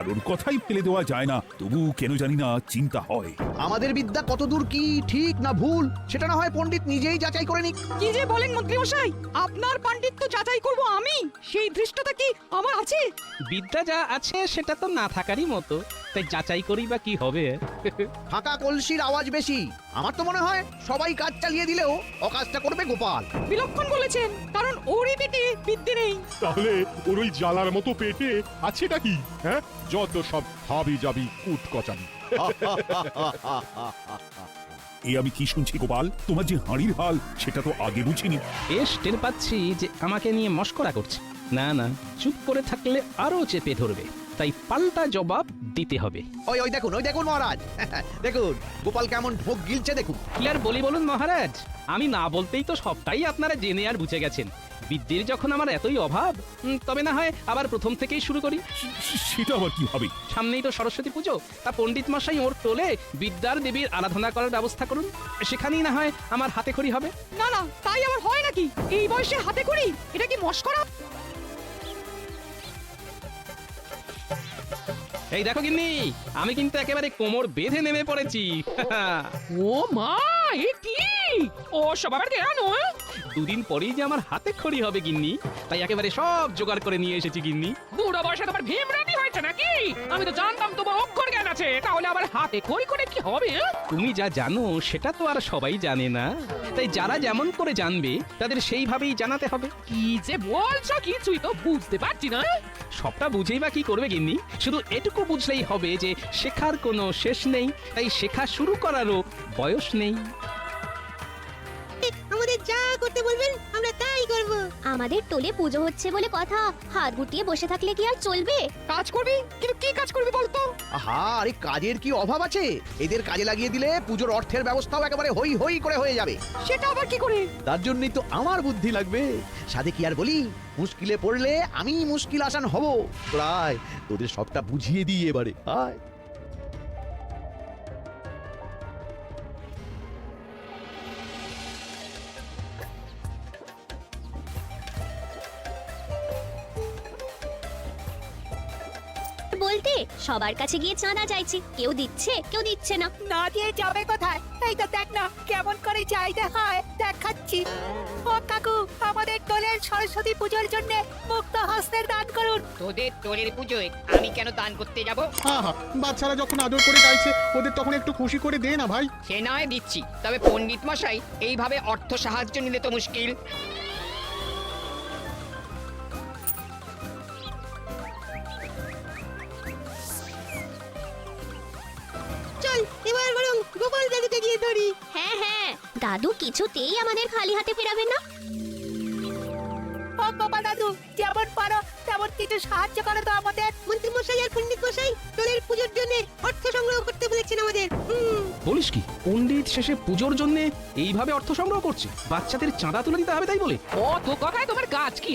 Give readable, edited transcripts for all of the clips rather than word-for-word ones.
আর ওর কথাই ফেলে দেওয়া যায় না, তবু কেন জানি না চিন্তা হয়। আমাদের বিদ্যা কতদূর কি ঠিক না ভুল সেটা না হয় পণ্ডিত নিজেই যাচাই করে নিক। কি যে বলেন মন্ত্রী মশাই, আপনার পাণ্ডিত্য যাচাই করব আমি, সেই দৃষ্টতা কি আমার আছে? বিদ্যা যা আছে সেটা তো না থাকারই মতো, তাই যাচাই করি বা কি হবে। ফাঁকা কলসির আওয়াজ বেশি। আমার তো মনে হয় সবাই কাজ চালিয়ে দিলেও অকাজটা করবে গোপাল। বিলক্ষণ বলেছেন, কারণ ওরই পেটে বিদ্যে নেই। তাহলে ওর ওই জ্বালার মতো পেটে আছেটা কি? হ্যাঁ, যত সব হাবি যাবি কুট কচাবি। এ আমি কি শুনছি গোপাল, তোমার যে হাঁড়ির হাল সেটা তো আগে বুঝিনি। বেশ টের পাচ্ছি যে আমাকে নিয়ে মশকরা করছে। না না, চুপ করে থাকলে আরো চেপে ধরবে, তাই পাল্টা জবাব দিতে হবে। ওই ওই দেখুন মহারাজ, দেখুন গোপাল কেমন ঢোক গিলছে দেখুন। কি আর বলি বলুন মহারাজ, আমি না বলতেই তো সবটাই আপনারা জেনে আর বুঝে গেছেন। বিদ্যের যখন আমার এতই অভাব, তবে না হয় আবার প্রথম থেকেই শুরু করি। সেটা আবার কি হবে? সামনেই তো সরস্বতী পুজো, তা পণ্ডিত মশাই ওর টোলে বিদ্যার দেবীর আরাধনা করার ব্যবস্থা করুন, সেখানেই না হয় আমার হাতে খড়ি হবে। না না, তাই আবার হয় নাকি? এই বয়সে হাতে করি, এটা কি মশকরা? এই দেখো গিন্নি, আমি কিন্তু একেবারে কোমর বেঁধে নেমে পড়েছি। ও মা, এ কি? ও সব আবার কেন? দুদিন পরেই যে আমার হাতে খড়ি হবে গিন্নি, তাই একেবারে সব জোগাড় করে নিয়ে এসেছি গিন্নি। বুড়ো বয়সে তোমার ভীমরানি হয়েছে নাকি? আমি তো জানতাম তোমার অক্ষর জ্ঞান আছে, তাহলে আবার হাতে করি করে কি হবে? তুমি যা জানো সেটা তো আর সবাই জানে না, তাই যারা যেমন করে জানবে তাদের সেইভাবেই জানাতে হবে। কি যে বলছো, কিছুই তো বুঝতে পারছি না। সবটা বুঝেই বা কি করবে গিন্নি, শুধু এটুকু বুঝলেই হবে যে শেখার কোনো শেষ নেই, তাই শেখা শুরু করারও বয়স নেই। আমাদের যা করতে বলবেন আমরা তাই করব। আমাদের টোলে পুজো হচ্ছে বলে কথা, হাত গুটিয়ে বসে থাকলে কি আর চলবে? কাজ করবি, কিন্তু কি কাজ করবি বলতো? আহা, আরে কাজের কি অভাব আছে? এদের কাজে লাগিয়ে দিলে পুজোর অর্থের ব্যবস্থাও একেবারে হই হই করে হয়ে যাবে। সেটা আবার কি করে? তার জন্যই তো আমার বুদ্ধি লাগবে। সাথে কি আর বলি, মুশকিলে পড়লে আমি মুশকিল আসান হব। প্রায় তোদের সবটা বুঝিয়ে দিই এবারে। আয় বলতে সবার কাছে গিয়ে চাঁদা চাইছি, কেউ দিচ্ছে কেউ দিচ্ছে না। না দিয়ে যাবে কোথায়? এই তো দেখ না কেমন করে চাইতে হয়, দেখাচ্ছি। ও কাকু, আমাদের টোলের সরস্বতী পূজার জন্য মুক্ত হস্তের দান করুন। তোদের টোলের পুজোয় আমি কেন দান করতে যাব? আহা, বাচ্চারা যখন আদর করে গাইছে ওদের তখন একটু খুশি করে দে না ভাই। সে নয় দিচ্ছি, তবে পণ্ডিত মশাই এইভাবে অর্থ সাহায্য নিলে তো মুশকিল। চল এবার বরং গোপাল দাদুকে গিয়ে ধরি। হ্যাঁ হ্যাঁ, দাদু কিছুতেই আমাদের খালি হাতে ফেরাবে না। ও গোপাল দাদু, যেমন পারো তেমন কিছু সাহায্য করো তো আমাদের। মন্ত্রী মশাই আর পণ্ডিত মশাই টোলের পুজোর জন্য অর্থ সংগ্রহ করতে বলেছেন আমাদের। বলিস কি, পণ্ডিত শেষে পুজোর জন্য এইভাবে অর্থ সংগ্রহ করছে? বাচ্চাদের চাঁদা তুলে দিতে হবে তাই বলে? ও তো কথায় তোমার কাজ কি?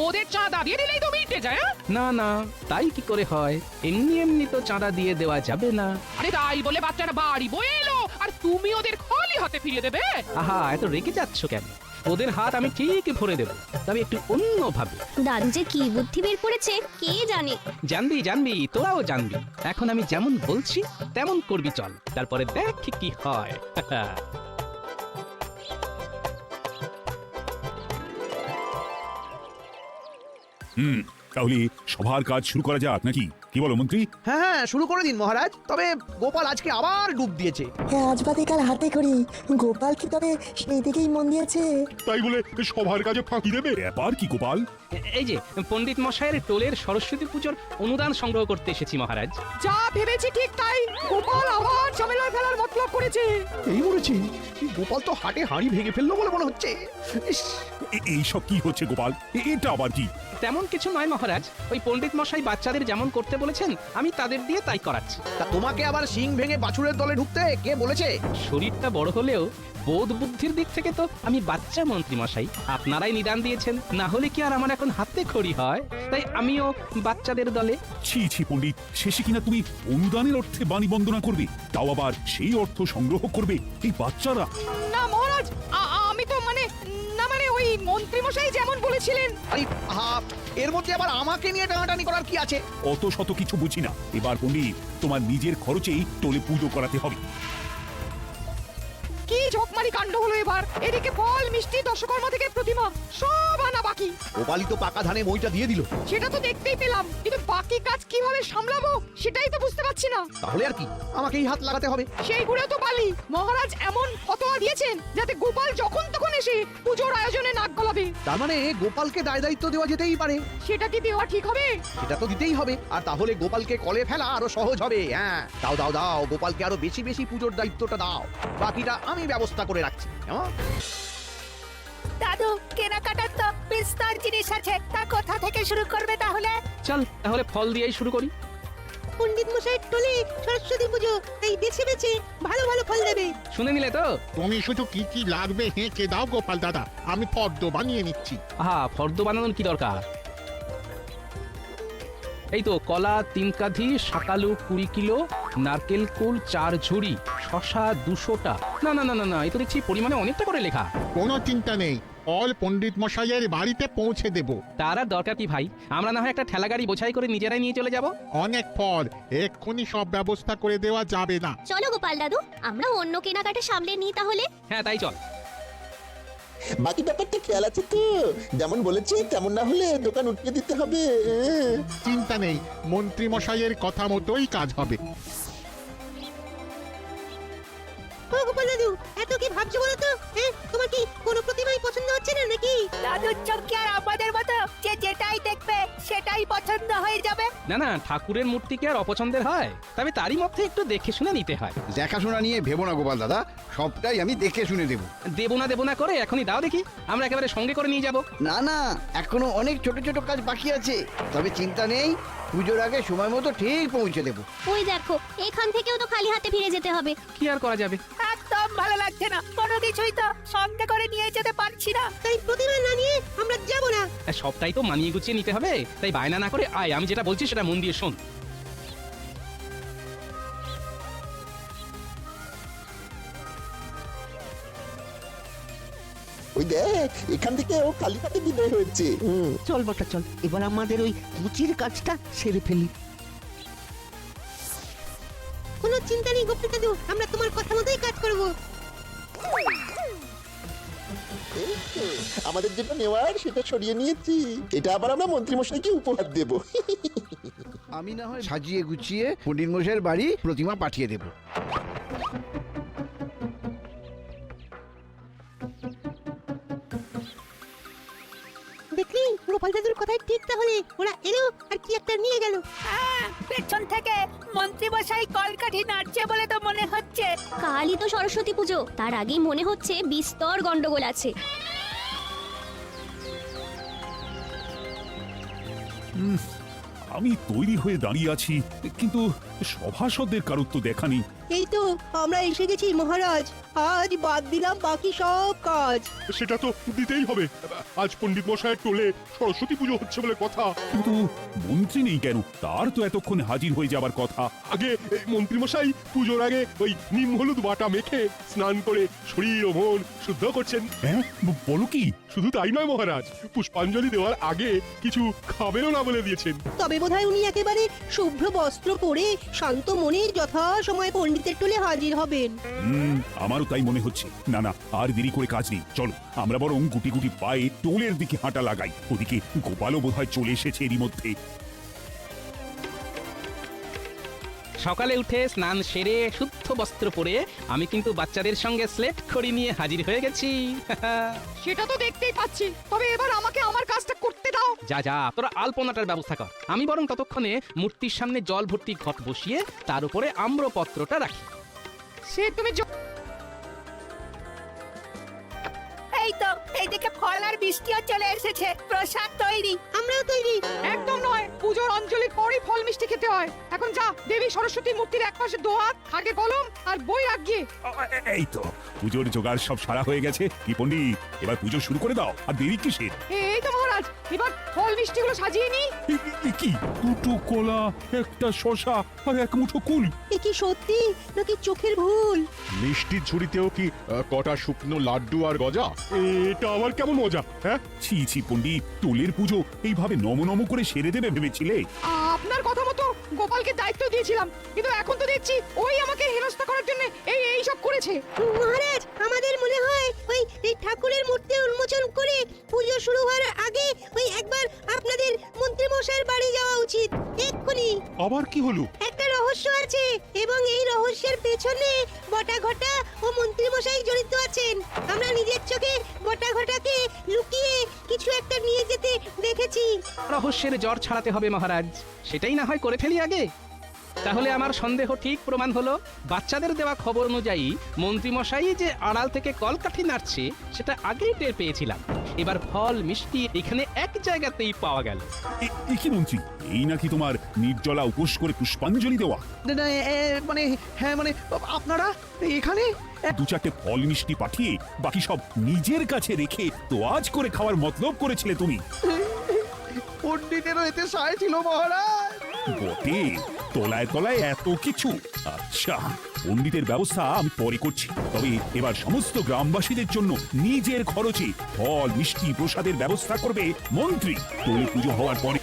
ওদের চাঁদা দিয়ে দিলেই তো মিটে যায়। না না, তাই কি করে হয়? এমনি এমনি তো চাঁদা দিয়ে দেওয়া যাবে না। আরে তাই বলে বাচ্চারা বাড়ি বয়ে এলো আর তুমি ওদের খালি হাতে ফিরিয়ে দেবে? আহা, এত রেগে যাচ্ছ কেন? ওদের হাত আমি ঠিক ভরে দেবো, তবে একটু অন্যভাবে। দাদু যে কি বুদ্ধি বের করেছে কে জানে। জানবি জানবি, তোরাও জানবি। এখন আমি যেমন বলছি তেমন করবি, চল, তারপরে দেখ কি হয়। তাহলে সবার কাজ শুরু করা যাক নাকি, কি বলো মন্ত্রী? হ্যাঁ হ্যাঁ, শুরু করে দিন মহারাজ। তবে গোপাল আজকে আবার ডুব দিয়েছে। আজ বাদে কাল হাতে করি, গোপাল কি তবে সেই দিকেই মন দিয়েছে? তাই বলে সবার কাজে ফাঁকি দেবে? ব্যাপার কি গোপাল? এই যে পণ্ডিত মশাইয়ের টোলের সরস্বতী পুজোর অনুদান সংগ্রহ করতে এসেছি মহারাজ। যা ভেবেছি ঠিক তাই, গোপাল আবার ঝামেলায় ফেলার মতলব করেছে। এই মরেছি, গোপাল তো হাটে হাঁড়ি ভেঙে ফেললো বলে মনে হচ্ছে। ইস, এইসব কি হচ্ছে গোপাল? এটা আবার কি? তেমন কিছু নয় মহারাজ, ওই পণ্ডিত মশাই বাচ্চাদের যেমন করতে বলেছেন আমি তাদের দিয়ে তাই করাচ্ছি। তা তোমাকে আবার শিং ভেঙে বাছুরের দলে ঢুকতে কে বলেছে? শরীরটা বড় হলেও বোধ বুদ্ধির দিক থেকে তো আমি বাচ্চা মন্ত্রী মশাই, আপনারাই নিদান দিয়েছেন, না হলে কি আর আমার এখন হাতে খড়ি হয়? তাই আমিও বাচ্চাদের দলে। ছি ছি পণ্ডিত, শেষে কিনা তুমি অনুদানের অর্থে বাণী বন্দনা করবে, তাও আবার সেই অর্থ সংগ্রহ করবে এই বাচ্চারা? না মহারাজ, আমি তো মানে না মানে ওই মন্ত্রী মশাই যেমন বলেছিলেন। আরে এর মধ্যে আবার আমাকে নিয়ে টানাটানি করার কি আছে? অত শত কিছু বুঝি না। এবার পণ্ডিত তোমার নিজের খরচেই টোলে পুজো করাতে হবে। কি ঝকমারি কাণ্ড হলো এবার। এদিকে ফল মিষ্টি দশকর্মা থেকে প্রতিমা সব আনা বাকি। গোপালই তো পাকা ধানে মইটা দিয়ে দিল। সেটা তো দেখতেই পেলাম, কিন্তু বাকি কাজ কিভাবে সামলাবো সেটাই তো বুঝতে পারছি না। তাহলে আর কি, আমাকেই হাত লাগাতে হবে। সেই গুড়ে তো বালি। মহারাজ এমন ফতোয়া দিয়েছেন যাতে গোপাল যখন তখন এসে পুজোর আয়োজনে নাক গলাবে। তার মানে গোপালকে দায় দায়িত্ব দেওয়া যেতেই পারে। সেটা কি দেওয়া ঠিক হবে? সেটা তো দিতেই হবে। আর তাহলে গোপালকে কলে ফেলা আরো সহজ হবে। হ্যাঁ, দাও দাও দাও, গোপালকে আরো বেশি বেশি পুজোর দায়িত্বটা দাও। বাকিটা আমি ব্যবস্থা করে রাখছি। কেমন? দাদু কেনাকাটার তো বিস্তর জিনিস আছে, তা কোথা থেকে শুরু করবে তাহলে? চল তাহলে ফল দিয়েই শুরু করি। পণ্ডিত মশাইয়ের টোলে সরস্বতী পুজো, তাই বেছে বেছে ভালো ভালো ফল দেবে। শুনে নিলে তো? তুমি শুধু কি কি লাগবে হেঁকে দাও গোপাল দাদা, আমি ফর্দ বানিয়ে নিচ্ছি। আহা, ফর্দ বানানোর কি দরকার? এই তো কলা 3 কাঠি, শাকালু 20 কিলো, নারকেল কুল 4 ঝুড়ি, শশা 200টা। না না না না না, এই তো দেখছি পরিমাণে অনেকটা করে লেখা। কোনো চিন্তা নেই, ফল পণ্ডিত মশাইয়ের বাড়িতে পৌঁছে দেব। তার আর দরকার কি ভাই, আমরা না হয় একটা ঠেলা গাড়ি বোঝাই করে নিজেরাই নিয়ে চলে যাব। অনেক ফল, এক্ষুনি সব ব্যবস্থা করে দেওয়া যাবে না। চলো গোপাল দাদু, আমরা অন্য কেনাকাটা সামলে নিই তাহলে। হ্যাঁ তাই চল। বাকি ব্যাপারটা খেয়াল আছে তো? যেমন বলেছি তেমন না হলে দোকান উঠিয়ে দিতে হবে। চিন্তা নেই, মন্ত্রী মশাইয়ের কথা মতোই কাজ হবে। ও গোপাল দাদু, এত কি ভাবছো বলো তো? তোমার কি কোনো প্রতিমাই পছন্দ হচ্ছে না নাকি? দাদুর চোখে আর আমাদের মতো যে যেটাই দেখবে সেটাই পছন্দ হয়ে যাবে। না না, ঠাকুরের মূর্তি কি আর অপছন্দের হয়? তবে তারই মধ্যে একটু দেখে শুনে নিতে হয়। দেখাশোনা নিয়ে ভেবো না গোপাল দাদা, সবটাই আমি দেখে শুনে দেবো। দেবো না করে এখনই দাও দেখি, আমরা একেবারে সঙ্গে করে নিয়ে যাব। না না, এখনো অনেক ছোট ছোট কাজ বাকি আছে, তবে চিন্তা নেই, পুজোর আগে সময় মতো ঠিক পৌঁছে দেবো। ওই দেখো, এখান থেকেও তো খালি হাতে ফিরে যেতে হবে। কি আর করা যাবে? একদম ভালো লাগছে না, কোনো কিছুই তো সঙ্গে করে নিয়ে যেতে পারছি না। তাই প্রতিমা না নিয়ে আমরা যাব না। সবটাই তো মানিয়ে গুছিয়ে নিতে হবে, তাই বায়না না করে আয়, আমি যেটা বলছি সেটা মন দিয়ে শোন। ওই দেখ, এখান থেকে ও খালি হাতে বিদায় হয়েছে। চল বটা চল, এবার আমাদের ওই মুচির কাজটা সেরে ফেলি। কোনো চিন্তা নেই গোপাল দাদু, আমরা তোমার কথা মতোই কাজ করব। এই তো, আমাদের যেটা নেওয়ার সেটা সরিয়ে নিয়েছি। এটা আবার আমরা মন্ত্রী মশাইকে উপহার দেব। আমি না হয় সাজিয়ে গুছিয়ে পণ্ডিত মশাইয়ের বাড়ি প্রতিমা পাঠিয়ে দেবো। দেখলি গোপাল দাদুর কথাই ঠিক, তাহলে ওরা এলো আর কি একটা নিয়ে গেল। পেছন থেকে মন্ত্রী মশাই কলকাঠি নাড়ছে বলে তো মনে হচ্ছে। কালই তো সরস্বতী পুজো, তার আগেই মনে হচ্ছে বিস্তর গন্ডগোল আছে। আমি তৈরি হয়ে দাঁড়িয়ে আছি, কিন্তু সভাসদদের কারোর তো দেখা নেই। এই তো আমরা এসে গেছি মহারাজ, আজ বাদ দিলাম বাকি সব কাজ। সেটা তো দিতেই হবে, আজ পণ্ডিত মশাইয়ের টোলে সরস্বতী পুজো হচ্ছে বলে কথা। কিন্তু মন্ত্রী নেই কেন? তার তো এতক্ষণে হাজির হয়ে যাবার কথা। আগে মন্ত্রী মশাই পুজোর আগে ওই নিম হলুদ বাটা মেখে স্নান করে শরীর ও মন শুদ্ধ করছেন। হ্যাঁ, বলো কি? শুধু তাই নয় মহারাজ, পুষ্পাঞ্জলি দেওয়ার আগে কিছু খাবেনও না বলে দিয়েছেন। তবে বোধহয় উনি একেবারে শুভ্র বস্ত্র পরে শান্ত মনে যথা সময় পণ্ডিতের টোলে হাজির হবেন। আমারও তাই মনে হচ্ছে। না না, আর দেরি করে কাজ নেই, চলো আমরা বরং গুটি গুটি পায়ে টোলের দিকে হাঁটা লাগাই। ওদিকে গোপালও বোধহয় চলে এসেছে এরই মধ্যে। সকালে উঠে স্নান সেরে শুদ্ধ বস্ত্র পরে আমি কিন্তু বাচ্চাদের সঙ্গে স্লেট খড়ি নিয়ে হাজির হয়ে গেছি। সেটা তো দেখতেই পাচ্ছি, তবে এবার আমাকে আমার কাজটা করতে দাও। যা যা, তোরা আলপনাটার ব্যবস্থা কর, আমি বরং ততক্ষণে মূর্তির সামনে জল ভর্তি ঘট বসিয়ে তার উপরে আম্রপত্রটা রাখি। সে তুমি এই তো এইদিকে ফল আর মিষ্টিও চলে এসেছে, প্রসাদ তৈরি। আমরাও তৈরি। একদম নয়, পুজোর অঞ্জলির পরই ফল মিষ্টি খেতে হয়। এখন যা, দেবী সরস্বতী মূর্তির একপাশে দোহাত, খাগে কলম আর বই রাখিয়ে। এই তো পুজোর জোগাড় সব সারা হয়ে গেছে। কি পণ্ডিত, এবার পুজো শুরু করে দাও, আর দেরি কিসের? এই তো মহারাজ, মহারাজ এবার ফল মিষ্টিগুলো সাজিয়ে নি। কি দুটো কলা, একটা শশা আর এক মুঠো কুল? এ কি সত্যি নাকি চোখের ভুল? মিষ্টির ঝুড়িতেও কি কটা শুকনো লাড্ডু আর গজা? এটা আবার কেমন মজা? হ্যাঁ, ছি ছি পণ্ডিত, টোলের পুজো এইভাবে নম করে সেরে দেবে ভেবেছিলে? আপনার কথা মতো গোপালকে দায়িত্ব দিয়েছিলাম, কিন্তু এখন তো দেখছি ওই আমাকে হেনস্থা করার জন্য এই সব করেছে। মহারাজ আমাদের মনে হয় ওই এই ঠাকুরের মূর্তি উন্মোচন করে পুজো শুরু হওয়ার আগে ওই একবার আপনাদের মন্ত্রী মশাইয়ের বাড়ি যাওয়া উচিত এক্ষুনি। আবার কি হলো? একটা রহস্য আছে এবং এই রহস্যের পেছনে বটাঘটা ও মন্ত্রী মশাই জড়িত আছেন। আমরা নিজের চোখে বটাঘটাকে লুকিয়ে কিছু একটা নিয়ে যেতে দেখেছি। রহস্যের জ্বর ছাড়াতে হবে মহারাজ, সেটাই না হয় করে ফেলি আগে। তাহলে আমার সন্দেহ ঠিক প্রমাণ হলো। বাচ্চাদের দেওয়া খবর অনুযায়ী মন্ত্রীমশাই যে আড়াল থেকে কলকাঠি নাড়ছে সেটা আগেই টের পেয়েছিলাম। এবার ফল মিষ্টি এখানে এক জায়গাতেই পাওয়া গেল। এ কি মন্ত্রী, এই নাকি তোমার নির্জলা উপোস করে পুষ্পাঞ্জলি দেওয়া? না, মানে হ্যাঁ মানে আপনারা এখানে দু চারটে ফল মিষ্টি পাঠিয়ে বাকি সব নিজের কাছে রেখে তোয়াজ করে খাওয়ার মতলব করেছিলে তুমি? পণ্ডিতেরও এতে সায় ছিল মহারাজ। বটে, তলায় তলায় এত কিছু। আচ্ছা, পণ্ডিতের ব্যবস্থা আমি পরে করছি, তবে এবার সমস্ত গ্রামবাসীদের জন্য নিজের খরচে ফল মিষ্টি প্রসাদের ব্যবস্থা করবে মন্ত্রী। তোলে পুজো হওয়ার পরে